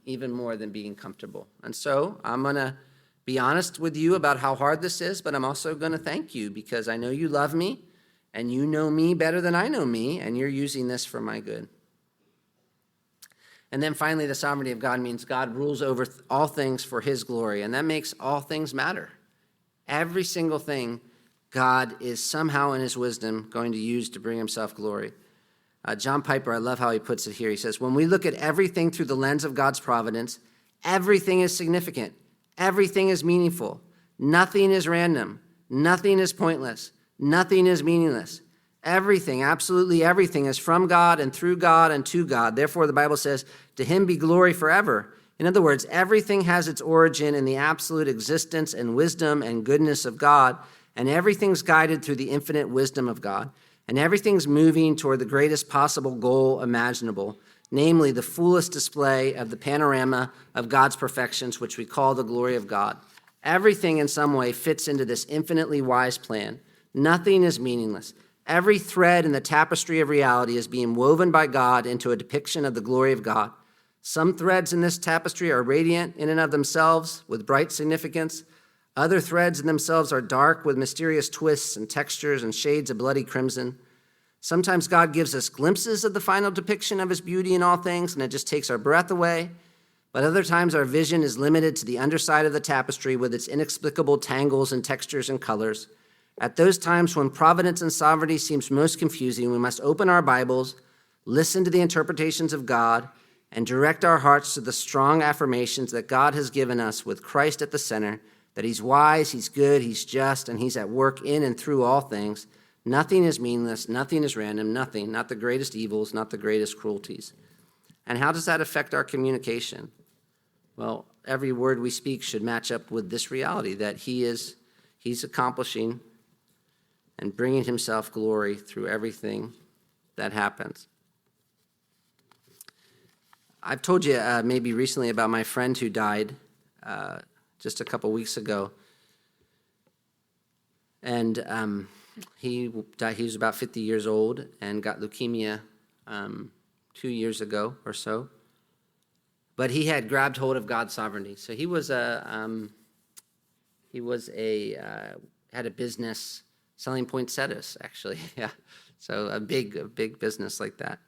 Speaker 1: even more than being comfortable. And so I'm going to be honest with you about how hard this is, but I'm also going to thank you because I know you love me, and you know me better than I know me, and you're using this for my good. And then finally, the sovereignty of God means God rules over all things for his glory, and that makes all things matter. Every single thing God is somehow in his wisdom going to use to bring himself glory. John Piper, I love how he puts it here. He says, when we look at everything through the lens of God's providence, everything is significant. Everything is meaningful. Nothing is random. Nothing is pointless. Nothing is meaningless. Everything, absolutely everything, is from God and through God and to God. Therefore, the Bible says, to him be glory forever. In other words, everything has its origin in the absolute existence and wisdom and goodness of God, and everything's guided through the infinite wisdom of God, and everything's moving toward the greatest possible goal imaginable, namely the fullest display of the panorama of God's perfections, which we call the glory of God. Everything in some way fits into this infinitely wise plan. Nothing is meaningless. Every thread in the tapestry of reality is being woven by God into a depiction of the glory of God. Some threads in this tapestry are radiant in and of themselves with bright significance. Other threads in themselves are dark with mysterious twists and textures and shades of bloody crimson. Sometimes God gives us glimpses of the final depiction of his beauty in all things, and it just takes our breath away. But other times our vision is limited to the underside of the tapestry with its inexplicable tangles and textures and colors. At those times when providence and sovereignty seems most confusing, we must open our Bibles, listen to the interpretations of God, and direct our hearts to the strong affirmations that God has given us with Christ at the center, that he's wise, he's good, he's just, and he's at work in and through all things. Nothing is meaningless, nothing is random, nothing, not the greatest evils, not the greatest cruelties. And how does that affect our communication? Well, every word we speak should match up with this reality that he's accomplishing and bringing himself glory through everything that happens. I've told you maybe recently about my friend who died just a couple weeks ago. And he died. He was about 50 years old and got leukemia 2 years ago or so. But he had grabbed hold of God's sovereignty. So he was had a business selling poinsettias, actually. Yeah, so a big business like that.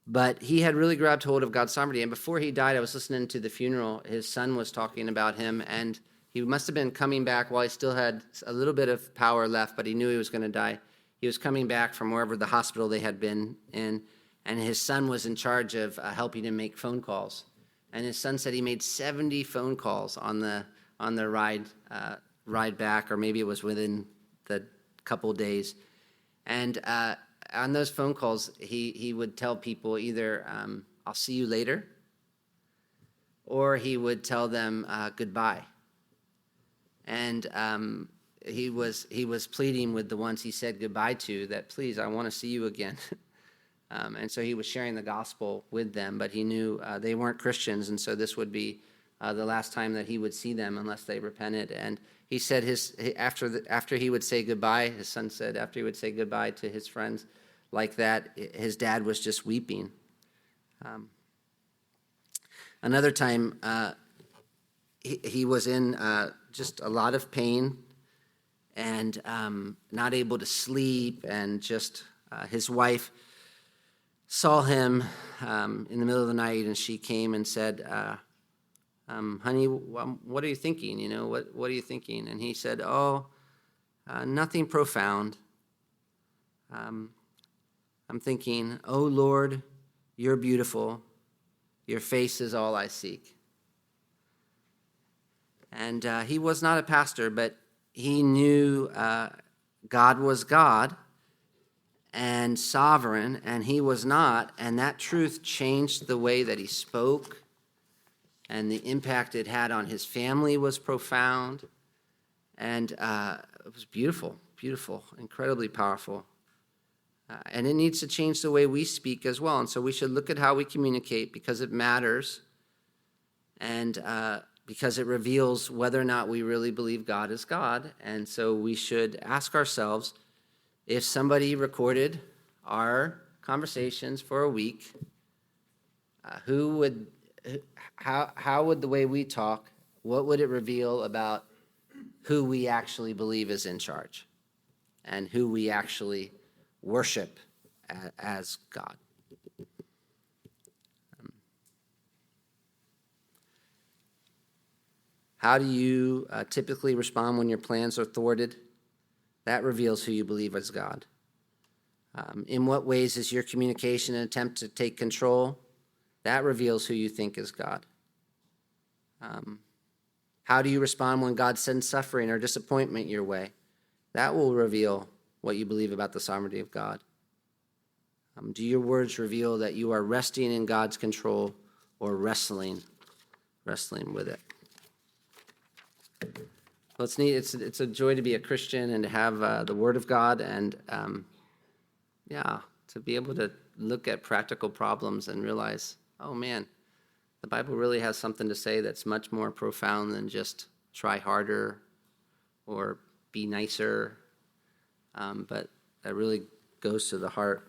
Speaker 1: But he had really grabbed hold of God's sovereignty. And before he died, I was listening to the funeral. His son was talking about him, and he must have been coming back while he still had a little bit of power left, but he knew he was going to die. He was coming back from wherever the hospital they had been in, and his son was in charge of helping him make phone calls. And his son said he made 70 phone calls on the ride back, or maybe it was within the couple days. And on those phone calls, he would tell people either "I'll see you later," or he would tell them goodbye. And he was pleading with the ones he said goodbye to that, please, I want to see you again. And so he was sharing the gospel with them, but he knew they weren't Christians, and so this would be the last time that he would see them unless they repented. And he said after he would say goodbye, his son said after he would say goodbye to his friends like that, his dad was just weeping. Another time, he was in just a lot of pain and not able to sleep, and just his wife saw him in the middle of the night, and she came and said, honey, what are you thinking? You know, what are you thinking? And he said, nothing profound. I'm thinking, oh Lord, you're beautiful. Your face is all I seek. And he was not a pastor, but he knew God was God and sovereign, and he was not, and that truth changed the way that he spoke, and the impact it had on his family was profound, and it was beautiful, incredibly powerful. And it needs to change the way we speak as well, and so we should look at how we communicate, because it matters, and because it reveals whether or not we really believe God is God. And so we should ask ourselves, if somebody recorded our conversations for a week, how would the way we talk, what would it reveal about who we actually believe is in charge and who we actually worship as God? How do you typically respond when your plans are thwarted? That reveals who you believe is God. In what ways is your communication an attempt to take control? That reveals who you think is God. How do you respond when God sends suffering or disappointment your way? That will reveal what you believe about the sovereignty of God. Do your words reveal that you are resting in God's control or wrestling with it? Well, it's neat. It's a joy to be a Christian and to have the Word of God, and to be able to look at practical problems and realize, oh man, the Bible really has something to say that's much more profound than just try harder or be nicer, but that really goes to the heart